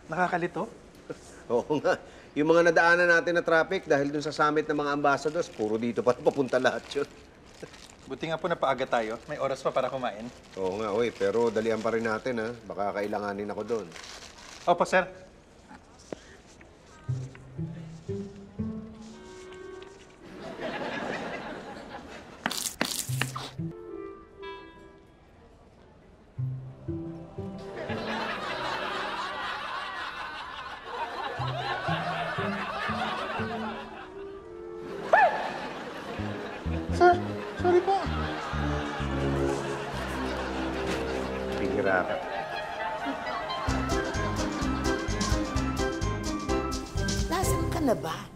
Nakakalito? Oo nga. Yung mga nadaanan natin na traffic dahil dun sa summit ng mga ambassadors, puro dito pa papunta lahat yun. Buti nga po napaaga tayo. May oras pa para kumain. Oo nga, oy. Pero dalihan pa rin natin, ha? Baka kailanganin ako doon. Opo, sir. Sir, sorry po. Bihira ka. Nasaan ka na ba?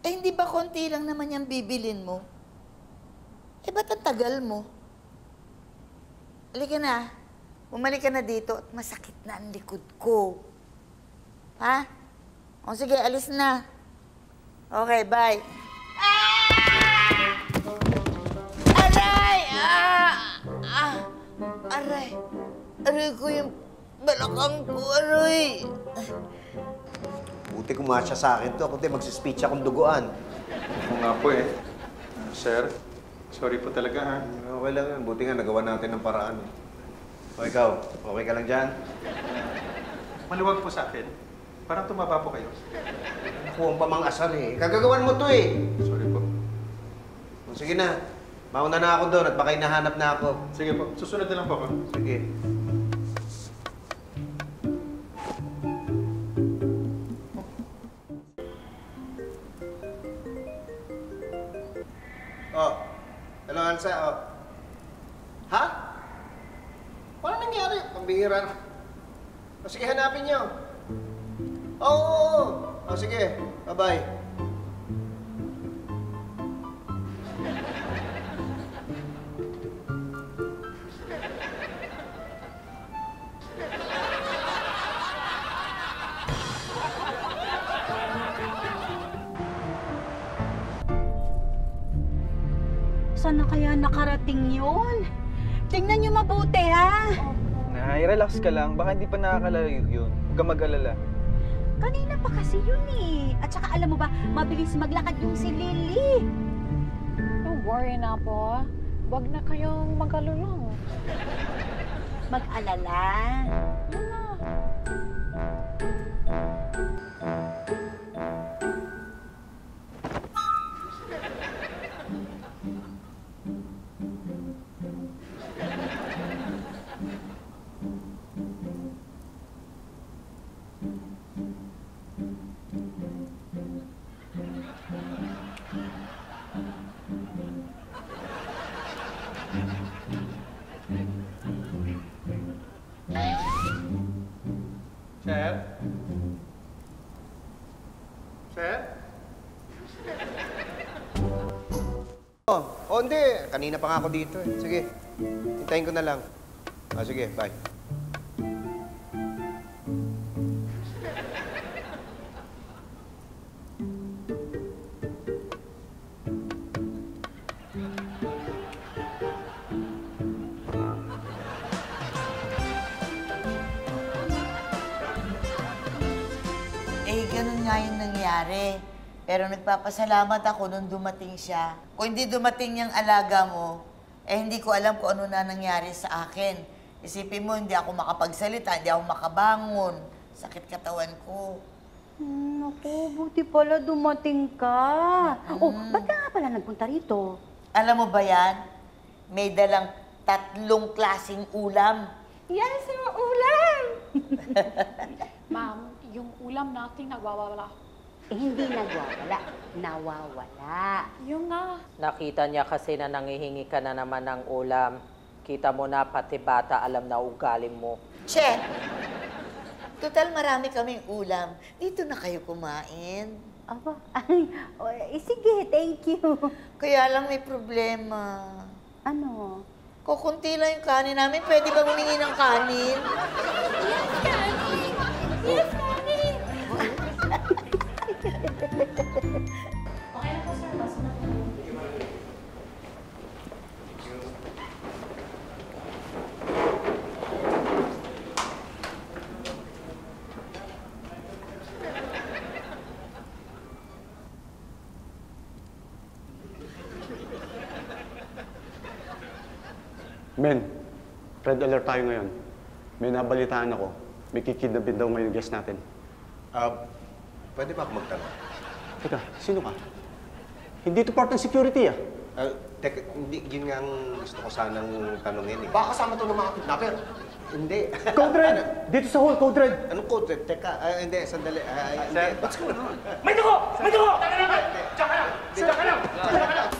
Eh, hindi ba konti lang naman yung bibilin mo? Eh, ba't ang tagal mo? Halika na. Bumalik ka na dito at masakit na ang likod ko. Ha? O sige, alis na. Okay, bye. Aray! Aray! Aray ko yung balakang ko, aray! Buti kumasya sa akin to. Kundi magsispeech akong duguan. Oo nga po eh. Sir, sorry po talaga ha. Okay lang yan. Buti nga nagawa natin ng paraan. O ikaw, okay ka lang dyan? Maluwag po sa akin. Parang tumaba po kayo. Ako ang pamang-asar eh. Kagagawan mo to eh. Sorry po. O, sige na. Mauna na ako doon at baka hinahanap na ako. Sige po, susunod na lang po ako. Sige. Oh, hello, Ansa. Oh. Ha? Paano nangyari? Pambihira na. O, sige, hanapin niyo. Oo. O, sige. Bye-bye. Saan na kaya nakarating yun? Tingnan niyo mabuti, ha? Nay, relax ka lang. Baka hindi pa nakakalayo yun. Huwag kang mag-alala. Kanina pa kasi yun eh. At saka alam mo ba, mabilis maglakad yung si Lily. Don't worry na po. Huwag na kayong mag-alulong. Mag-alala. Yun na. Sir? Sir? Oh, hindi. Kanina pa nga ako dito eh. Sige. Hintayin ko na lang. Ah, sige. Bye. Eh, ganun nga yung nangyari. Pero nagpapasalamat ako nung dumating siya. Kung hindi dumating yung alaga mo, eh hindi ko alam kung ano na nangyari sa akin. Isipin mo, hindi ako makapagsalita, hindi ako makabangon. Sakit katawan ko. Naku, buti pala dumating ka. Oh, ba't ka nga pala nagpunta rito? Alam mo ba yan? May dalang 3 klaseng ulam. Yan sa ulam! Ma'am, yung ulam natin nagwawala. Eh, hindi nagwawala. Nawawala. Yung nga. Nakita niya kasi na nangihingi ka na naman ng ulam. Kita mo na pati bata alam na ugali mo. Che! Total marami kaming ulam. Dito na kayo kumain. Aba, ay, sige, thank you. Kaya lang may problema. Ano? Kukunti lang yung kanin namin. Pwede ba humingi ng kanin? Yes, Mommy! Okay na po, sir. Basta na po. Men, red alert tayo ngayon. May nabalitaan ako. May kikidnapin daw ngayon guest natin. Pwede ba ako magtanong? Teka, sino ka? Hindi to part ng security ah. Teka, hindi, yun nga ang gusto ko sanang tanongin eh. Baka kasama to ng mga kidnapper. Hindi. Code Red! Dito sa hall, Code Red! Anong code red? Teka, hindi, sandali. Hindi. What's going on? May dugo! May dugo! Diyan ka lang! Diyan ka lang! Diyan ka lang!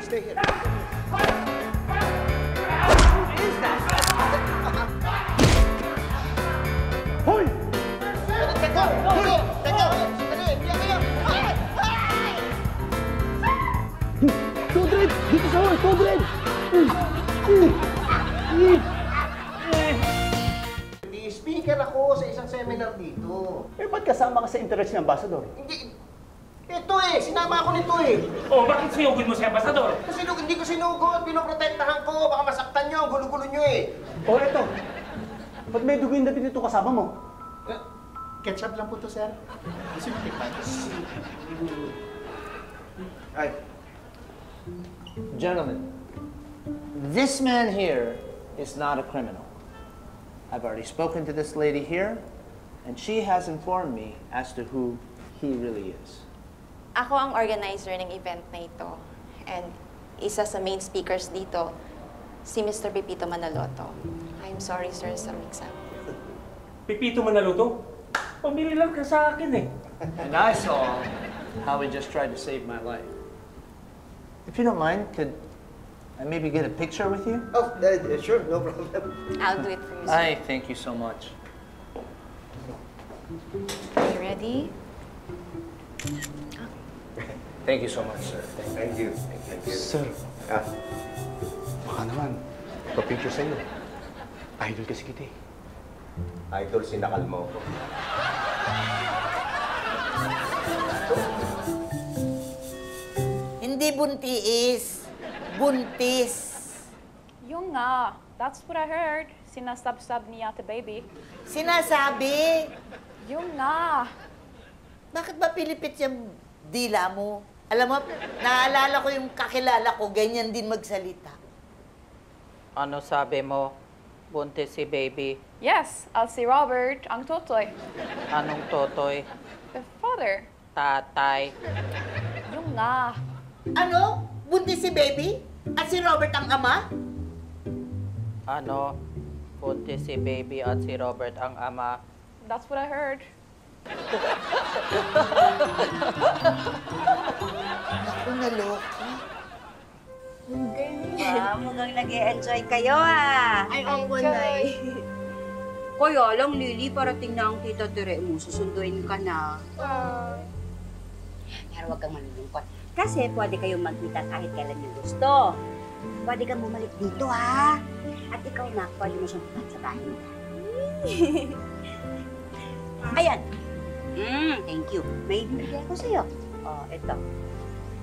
Stay here. Hoy! Teka! Teka! Teka! Sandali! Diyan ka lang! Code Red! Dito sa hall, Code Red! Speaker ako sa isang seminar dito. Eh, ba't kasama ka sa interest ng ambassador? Hindi. Ito eh, sinama ako nito eh. Oh, bakit sinugod mo si Ambasador? Kasi hindi ko sinugod, pinoprotektahan ko. Baka masaktan nyo, ang gulo-gulo nyo eh. Oh, eto. Ba't may duguin na dito kasama mo? Ketchup lang po to, sir. Gusto mo tikman? Ay, Gentlemen, this man here is not a criminal. I've already spoken to this lady here, and she has informed me as to who he really is. Ako ang organizer ng event na ito. And isa sa main speakers dito, si Mr. Pepito Manaloto. I'm sorry, sir, sa mix-up. Pipito Manaluto? Pamili lang ka sa akin eh. And I saw how he just tried to save my life. If you don't mind, could I maybe get a picture with you? oh, sure, no problem. I'll do it for you, sir. I thank you so much. Are you ready? Thank you so much, sir. Thank you. Thank you. Sir, Ah, baka naman. Pa-picture sa'yo. Idol kasi kita eh. idol, sinakal mo ako. Hindi buntis. Buntis. Yung nga, that's what I heard. Sinasab-sab ni Ate Baby. Sinasabi. Yung nga. Bakit ba pilipit yung dila mo? Alam mo, naalala ko yung kakilala ko, ganyan din magsalita. Ano sabi mo? Buntis si baby. Yes, I'll si Robert, ang totoy. Anong totoy? The father. Tatay. Yung nga. Ano? Buntis si baby? At si Robert ang ama? Ano? Buntis si baby at si Robert ang ama. That's what I heard. Ako naloko. Mukhang nag-e-enjoy kayo Ay, opo, Nay. Kaya lang, Lily, parating na ang tita Tere mo. Susunduin ka na. Pero huwag kang malulungkot. Kasi pwede kayong magkita kahit kailan nyo gusto. Pwede kang bumalik dito, ha? At ikaw na, pwede mo siyang pumat sa bahay nila. Ayan. Thank you. May bibigay ako sa'yo. Oh, ito.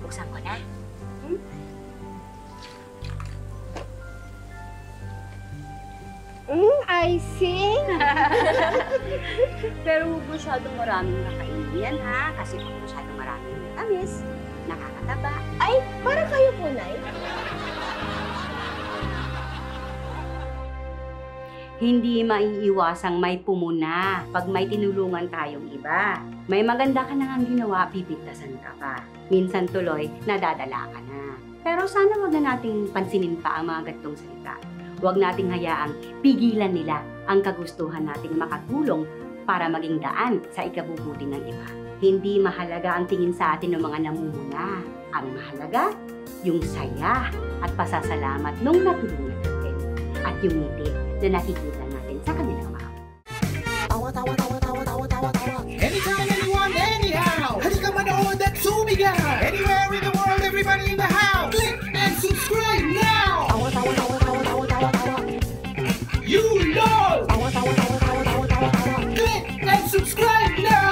Buksan ko na. I sing. Pero huwag masyadong maraming nakainin yan, ha? Kasi pag masyadong maraming nakamis, nakakataba. Ay, para kayo po, Nay. Hindi maiiwasang may pumuna pag may tinulungan tayong iba. May maganda ka nang ginawa, pipintasan ka pa. Minsan tuloy, nadadala ka na. Pero sana wag na nating pansinin pa ang mga ganitong salita. Huwag nating hayaang pigilan nila ang kagustuhan nating makatulong para maging daan sa ikabubuti ng iba. Hindi mahalaga ang tingin sa atin ng mga namumuna. Ang mahalaga, yung saya at pasasalamat nung natulungan natin. At yung ngiti na nakikita natin sa kanilang mga. Anytime, anyone, anyhow. Halika manood at sumigaw. Anywhere in the world, everybody in the house. Click and subscribe now. You know. Click and subscribe now.